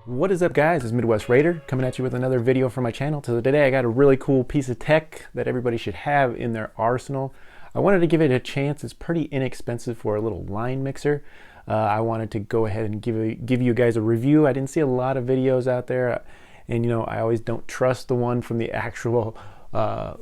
What is up, guys? It's Midwest Raider coming at you with another video for my channel. So today I got a really cool piece of tech that everybody should have in their arsenal. I wanted to give it a chance. It's pretty inexpensive for a little line mixer. I wanted to go ahead and give you guys a review. I didn't see a lot of videos out there, and you know, I always don't trust the one from the actual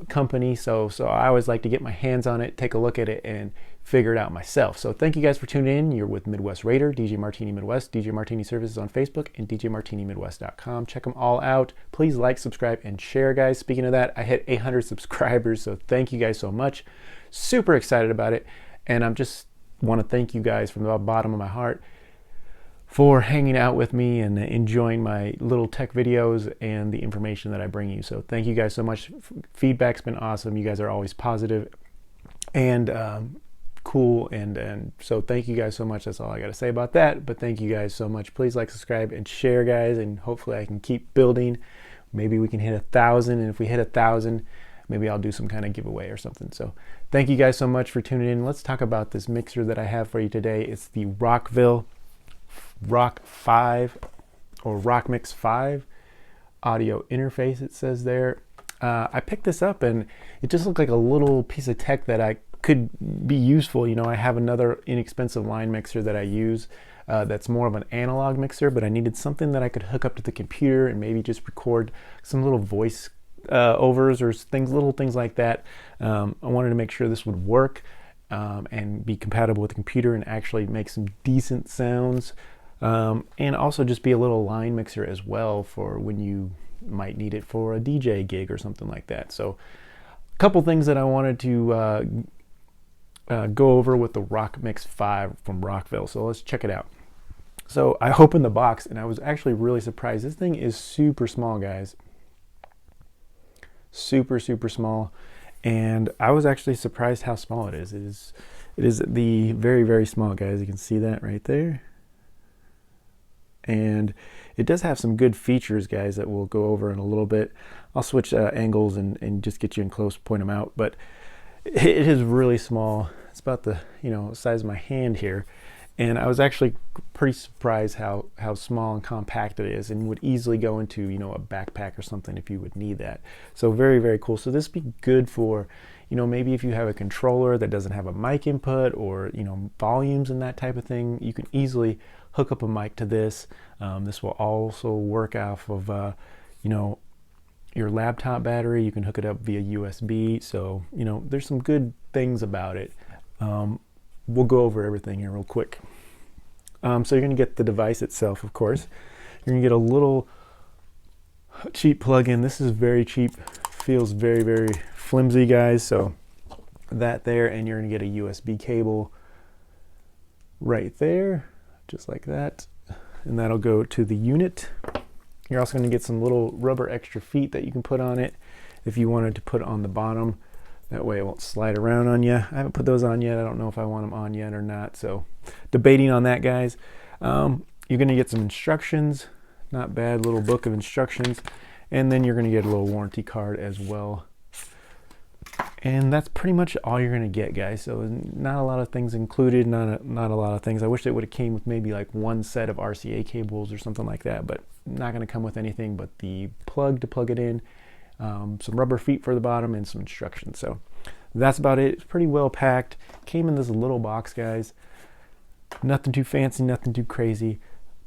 company, so I always like to get my hands on it, take a look at it, and figure it out myself. So thank you guys for tuning in. You're with Midwest Raider, DJ Martini Midwest, DJ Martini Services on Facebook, and DJMartiniMidwest.com. Check them all out. Please like, subscribe, and share, guys. Speaking of that, I hit 800 subscribers, so thank you guys so much. Super excited about it, and I'm just want to thank you guys from the bottom of my heart for hanging out with me and enjoying my little tech videos and the information that I bring you. So thank you guys so much. Feedback's been awesome. You guys are always positive and cool, and so thank you guys so much. That's all I got to say about that, but thank you guys so much. Please like, subscribe, and share, guys, and hopefully I can keep building. Maybe we can hit 1,000, and if we hit 1,000, maybe I'll do some kind of giveaway or something. So thank you guys so much for tuning in. Let's talk about this mixer that I have for you today. It's the Rockville Rock 5 or Rockmix 5 audio interface, it says there. I picked this up and it just looked like a little piece of tech that I could be useful. You know, I have another inexpensive line mixer that I use that's more of an analog mixer, but I needed something that I could hook up to the computer and maybe just record some little voice overs or little things like that. I wanted to make sure this would work and be compatible with the computer and actually make some decent sounds, and also just be a little line mixer as well for when you might need it for a DJ gig or something like that. So a couple things that I wanted to go over with the Rockmix 5 from Rockville. So let's check it out. So I opened the box and I was actually really surprised. This thing is super small, guys. Super small, and I was actually surprised how small it is. It is the very small, guys. You can see that right there, and it does have some good features, guys, that we'll go over in a little bit. I'll switch angles and just get you in close, point them out, but it is really small. It's about the size of my hand here, and I was actually pretty surprised how small and compact it is, and would easily go into a backpack or something if you would need that. So very cool. So this would be good for maybe if you have a controller that doesn't have a mic input, or volumes and that type of thing. You can easily hook up a mic to this. This will also work off of your laptop battery. You can hook it up via USB. So there's some good things about it. We'll go over everything here real quick. So you're going to get the device itself, of course. You're going to get a little cheap plug-in. This is very cheap. Feels very flimsy, guys. So that there, and you're going to get a USB cable right there, just like that. And that'll go to the unit. You're also going to get some little rubber extra feet that you can put on it if you wanted to put on the bottom. That way it won't slide around on you. I haven't put those on yet. I don't know if I want them on yet or not. So debating on that, guys. You're going to get some instructions. Not bad, little book of instructions. And then you're going to get a little warranty card as well. And that's pretty much all you're going to get, guys. So not a lot of things included, not a lot of things. I wish it would have came with maybe like one set of RCA cables or something like that, but not going to come with anything but the plug to plug it in. Some rubber feet for the bottom, and some instructions. So that's about it. It's pretty well packed. Came in this little box, guys. Nothing too fancy, nothing too crazy,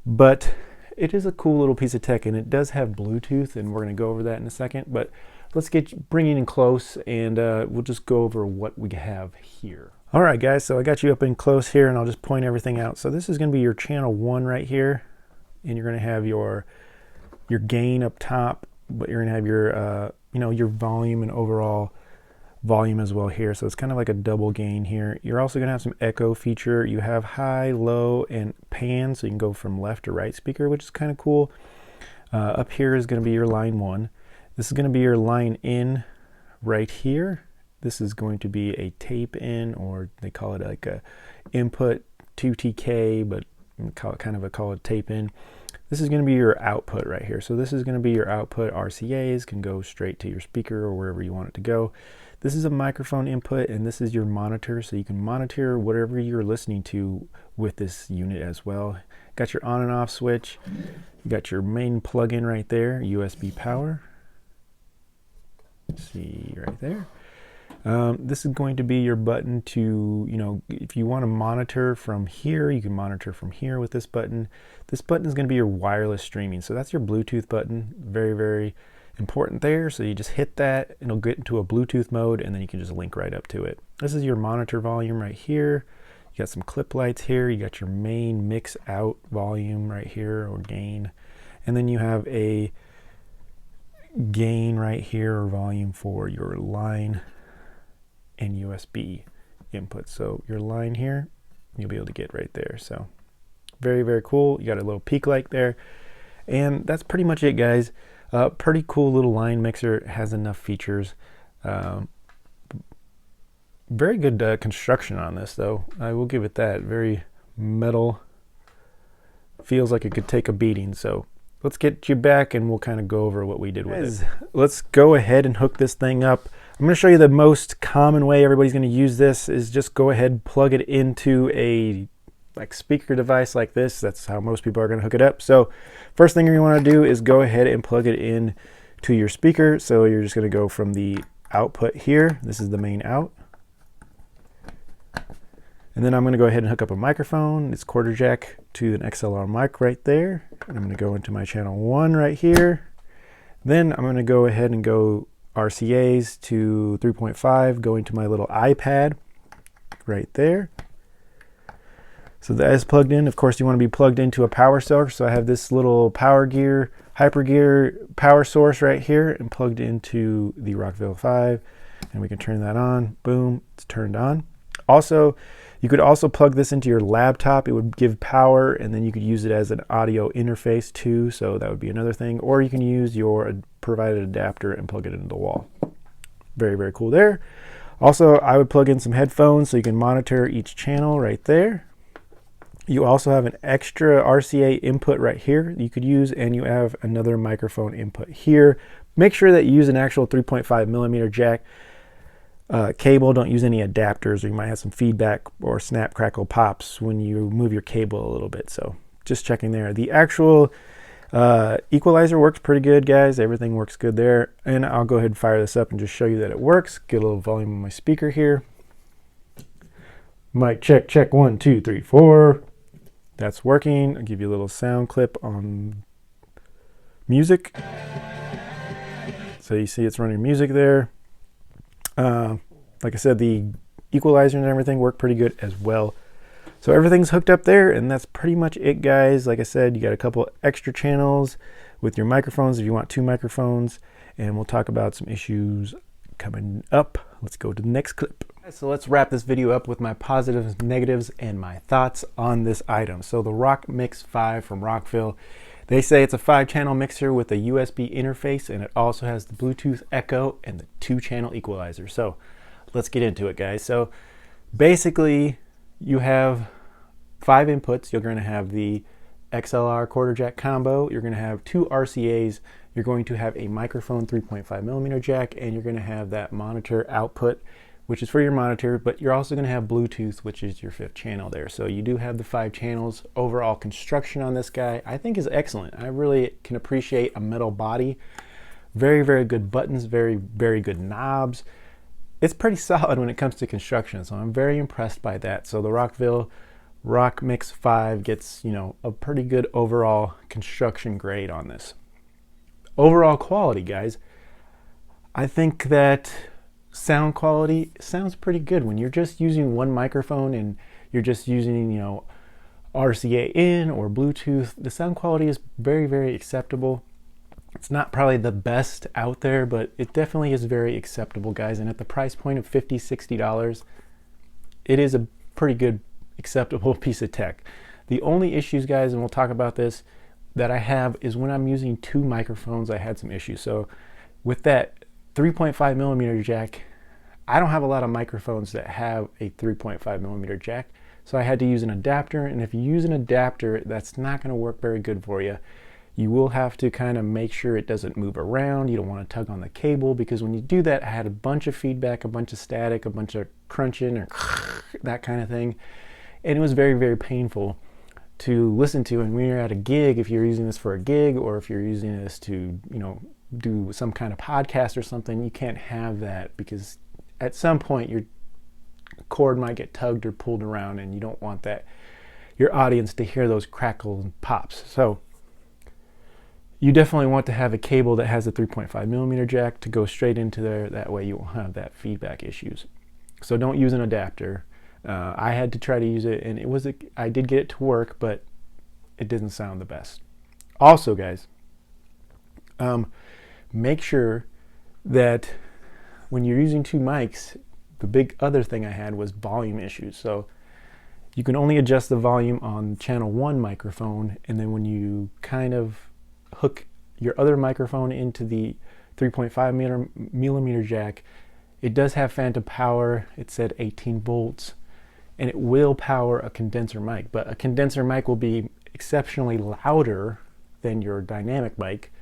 but it is a cool little piece of tech, and it does have Bluetooth, and we're going to go over that in a second. But let's bring it in close, and we'll just go over what we have here. All right, guys, so I got you up in close here, and I'll just point everything out. So this is going to be your channel 1 right here, and you're going to have your gain up top, but you're gonna have your volume and overall volume as well here. So it's kind of like a double gain here. You're also gonna have some echo feature. You have high, low, and pan, so you can go from left to right speaker, which is kind of cool. Up here is gonna be your line 1. This is gonna be your line in right here. This is going to be a tape in, or they call it like a input 2TK, but call it tape in. This is going to be your output right here. So this is going to be your output. RCAs can go straight to your speaker or wherever you want it to go. This is a microphone input, and this is your monitor, so you can monitor whatever you're listening to with this unit as well. got your on and off switch. You got your main plug-in right there, USB power. See right there. This is going to be your button to, you know, if you want to monitor from here, you can monitor from here with this button. This button is going to be your wireless streaming. So that's your Bluetooth button. Very, very important there. So you just hit that, it'll get into a Bluetooth mode, and then you can just link right up to it. This is your monitor volume right here. You got some clip lights here. You got your main mix out volume right here, or gain. And then you have a gain right here, or volume for your line and USB input. So your line here, you'll be able to get right there. So very, very cool. You got a little peak light there. And that's pretty much it, guys. Pretty cool little line mixer. It has enough features. Very good construction on this, though. I will give it that. Very metal. Feels like it could take a beating. So let's get you back and we'll kind of go over what we did with it. Let's go ahead and hook this thing up. I'm going to show you the most common way everybody's going to use this is just go ahead and plug it into a speaker device like this. That's how most people are going to hook it up. So first thing you want to do is go ahead and plug it in to your speaker. So you're just going to go from the output here. This is the main out. And then I'm going to go ahead and hook up a microphone. It's quarter jack to an XLR mic right there. And I'm going to go into my channel 1 right here. Then I'm going to go ahead and go RCAs to 3.5, go into my little iPad right there. So that is plugged in. Of course, you want to be plugged into a power source. So I have this little power gear, hyper gear power source right here and plugged into the Rockville 5. And we can turn that on. Boom, it's turned on. Also, you could also plug this into your laptop. It would give power, and then you could use it as an audio interface too. So that would be another thing. Or you can use your provided adapter and plug it into the wall. Very, very cool there. Also, I would plug in some headphones so you can monitor each channel right there. You also have an extra RCA input right here you could use, and you have another microphone input here. Make sure that you use an actual 3.5 millimeter jack cable. Don't use any adapters, or you might have some feedback or snap, crackle, pops when you move your cable a little bit. So just checking there. The actual equalizer works pretty good, guys. Everything works good there. And I'll go ahead and fire this up and just show you that it works. Get a little volume on my speaker here. Mic check, check, 1, 2, 3, 4. That's working. I'll give you a little sound clip on music. So you see it's running music there. Like I said, the equalizer and everything work pretty good as well. So everything's hooked up there, and that's pretty much it, guys. Like I said, you got a couple extra channels with your microphones if you want 2 microphones, and we'll talk about some issues coming up. Let's go to the next clip. So let's wrap this video up with my positives, negatives, and my thoughts on this item. So the Rockmix 5 from Rockville, they say it's a 5-channel mixer with a USB interface, and it also has the Bluetooth echo and the 2-channel equalizer. So let's get into it, guys. So basically, you have 5 inputs. You're going to have the XLR quarter jack combo. You're going to have 2 RCAs. You're going to have a microphone 3.5 millimeter jack, and you're going to have that monitor output, which is for your monitor, but you're also going to have Bluetooth, which is your 5th channel there. So you do have the 5 channels. Overall construction on this guy, I think, is excellent. I really can appreciate a metal body. Very, very good buttons, very, very good knobs. It's pretty solid when it comes to construction, so I'm very impressed by that. So the Rockville Rockmix 5 gets, you know, a pretty good overall construction grade on this. Overall quality, guys, I think that sound quality sounds pretty good when you're just using one microphone and you're just using, you know, RCA in or Bluetooth. The sound quality is very, very acceptable. It's not probably the best out there, but it definitely is very acceptable, guys. And at the price point of $50, $60, it is a pretty good, acceptable piece of tech. The only issues, guys, and we'll talk about this, that I have is when I'm using 2 microphones, I had some issues. So with that 3.5 millimeter jack, I don't have a lot of microphones that have a 3.5 millimeter jack. So I had to use an adapter, and if you use an adapter, that's not going to work very good for you. You will have to kind of make sure it doesn't move around. You don't want to tug on the cable, because when you do that, I had a bunch of feedback, a bunch of static, a bunch of crunching or that kind of thing. And it was very, very painful. to listen to. And when you're at a gig, if you're using this for a gig, or if you're using this to, you know, do some kind of podcast or something, you can't have that, because at some point your cord might get tugged or pulled around, and you don't want that, your audience, to hear those crackles and pops. So you definitely want to have a cable that has a 3.5 millimeter jack to go straight into there. That way you won't have that feedback issues. So don't use an adapter. I had to try to use it, and I did get it to work, but it didn't sound the best. Also, guys, make sure that when you're using two mics, the big other thing I had was volume issues. So you can only adjust the volume on channel 1 microphone, and then when you kind of hook your other microphone into the 3.5 millimeter jack, it does have phantom power. It said 18 volts, and it will power a condenser mic, but a condenser mic will be exceptionally louder than your dynamic mic,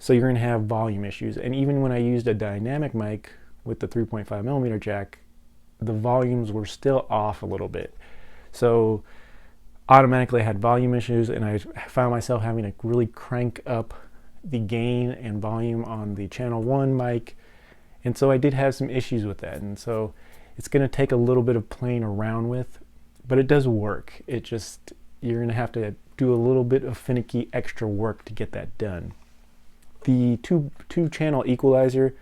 so you're going to have volume issues. And even when I used a dynamic mic with the 3.5 millimeter jack, the volumes were still off a little bit. So automatically I had volume issues, and I found myself having to really crank up the gain and volume on the channel 1 mic. And so I did have some issues with that. And so it's going to take a little bit of playing around with, but it does work. It just, you're going to have to do a little bit of finicky extra work to get that done. The two channel equalizer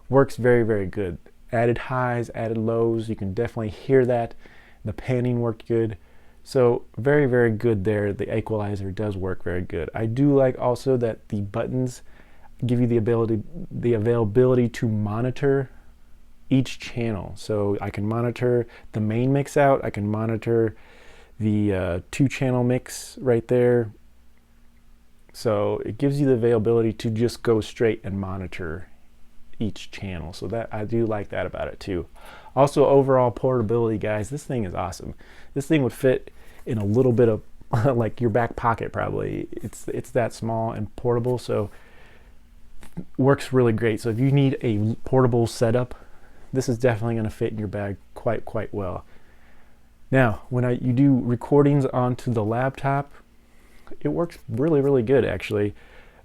works very, very good. Added highs, added lows, you can definitely hear that. The panning worked good. So very, very good there. The equalizer does work very good. I do like also that the buttons give you the availability to monitor each channel. So I can monitor the main mix out, I can monitor the 2-channel mix right there. So it gives you the availability to just go straight and monitor each channel. So that, I do like that about it too. Also, overall portability, guys, this thing is awesome. This thing would fit in a little bit of like your back pocket probably. It's that small and portable, so works really great. So if you need a portable setup, this is definitely going to fit in your bag quite well. Now, when you do recordings onto the laptop, it works really, really good actually.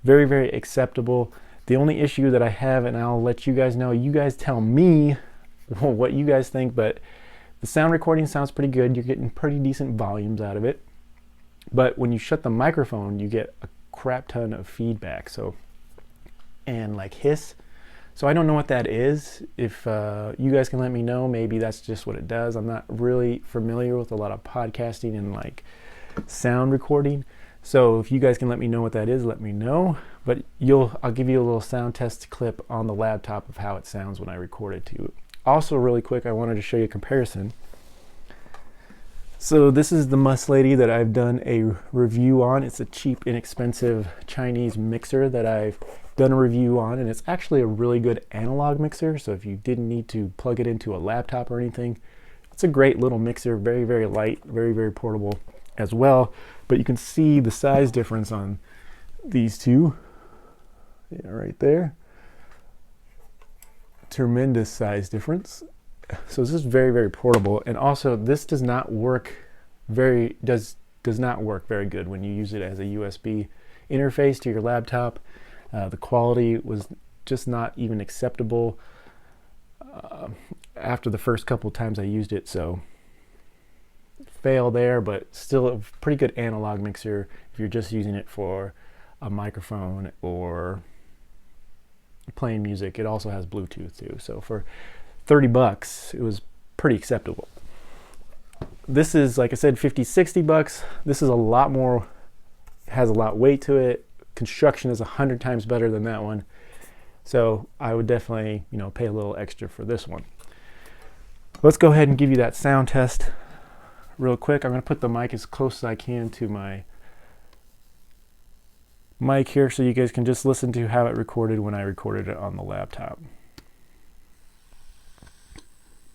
Very, very acceptable. The only issue that I have, and I'll let you guys know, you guys tell me what you guys think, but the sound recording sounds pretty good. You're getting pretty decent volumes out of it. But when you shut the microphone, you get a crap ton of feedback. So, and like hiss. So I don't know what that is. If you guys can let me know, maybe that's just what it does. I'm not really familiar with a lot of podcasting and like sound recording. So if you guys can let me know what that is, let me know. But I'll give you a little sound test clip on the laptop of how it sounds when I record it to you. Also, really quick, I wanted to show you a comparison. So this is the Must Lady that I've done a review on. It's a cheap, inexpensive Chinese mixer that I've done a review on, and it's actually a really good analog mixer. So if you didn't need to plug it into a laptop or anything, it's a great little mixer, very, very light, very, very portable as well. But you can see the size difference on these two. Yeah, right there. Tremendous size difference. So this is very, very portable, and also this does not work does not work very good when you use it as a USB interface to your laptop. The quality was just not even acceptable after the first couple times I used it, so fail there, but still a pretty good analog mixer if you're just using it for a microphone or playing music. It also has Bluetooth too, so for $30 it was pretty acceptable. This is, like I said, $50-$60. This is a lot more, has a lot weight to it. Construction is 100 times better than that one, so I would definitely, pay a little extra for this one. Let's go ahead and give you that sound test real quick. I'm going to put the mic as close as I can to my mic here so you guys can just listen to how it recorded when I recorded it on the laptop.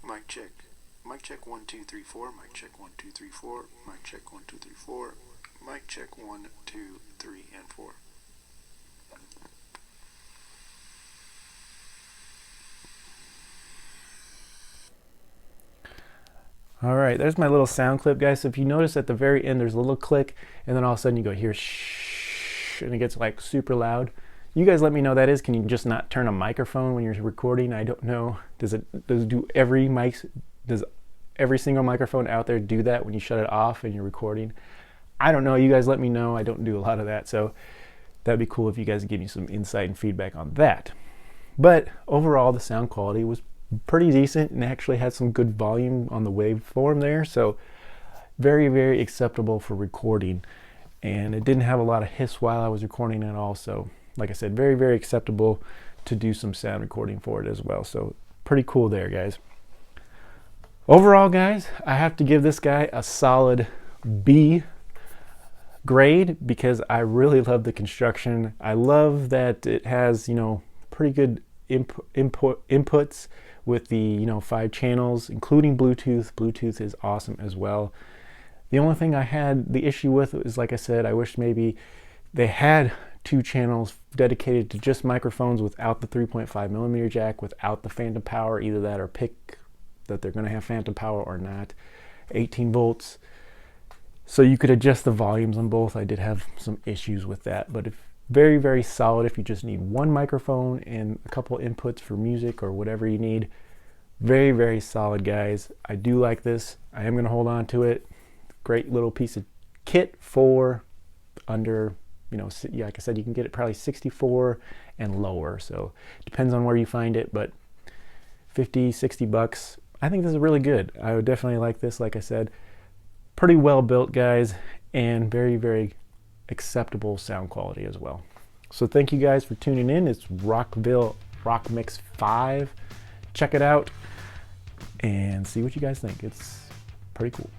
Mic check. Mic check 1 2 3 4. Mic check 1 2 3 4. Mic check 1 2 3 4. Mic check 1 2 3 and 4. All right, there's my little sound clip, guys. So if you notice at the very end, there's a little click, and then all of a sudden you go here, shh, and it gets like super loud. You guys let me know that is. Can you just not turn a microphone when you're recording? I don't know. Does every single microphone out there do that when you shut it off and you're recording? I don't know. You guys let me know. I don't do a lot of that, so that'd be cool if you guys give me some insight and feedback on that. But overall, the sound quality was pretty decent and actually had some good volume on the waveform there, so very, very acceptable for recording. And it didn't have a lot of hiss while I was recording at all, so like I said, very, very acceptable to do some sound recording for it as well. So pretty cool there, guys. Overall, guys, I have to give this guy a solid B grade because I really love the construction. I love that it has, you know, pretty good inputs with the, you know, 5 channels, including Bluetooth. Bluetooth is awesome as well. The only thing I had the issue with is, like I said, I wish maybe they had 2 channels dedicated to just microphones without the 3.5 millimeter jack, without the phantom power, either that or pick that they're going to have phantom power or not. 18 volts. So you could adjust the volumes on both. I did have some issues with that, but very, very solid if you just need one microphone and a couple inputs for music or whatever you need. Very, very solid, guys. I do like this. I am going to hold on to it. Great little piece of kit for under, you know, yeah, like I said, you can get it probably 64 and lower. So depends on where you find it, but 50, 60 bucks. I think this is really good. I would definitely like this. Like I said, pretty well built, guys, and very, very acceptable sound quality as well. So thank you guys for tuning in. It's Rockville Rockmix 5. Check it out and see what you guys think. It's pretty cool.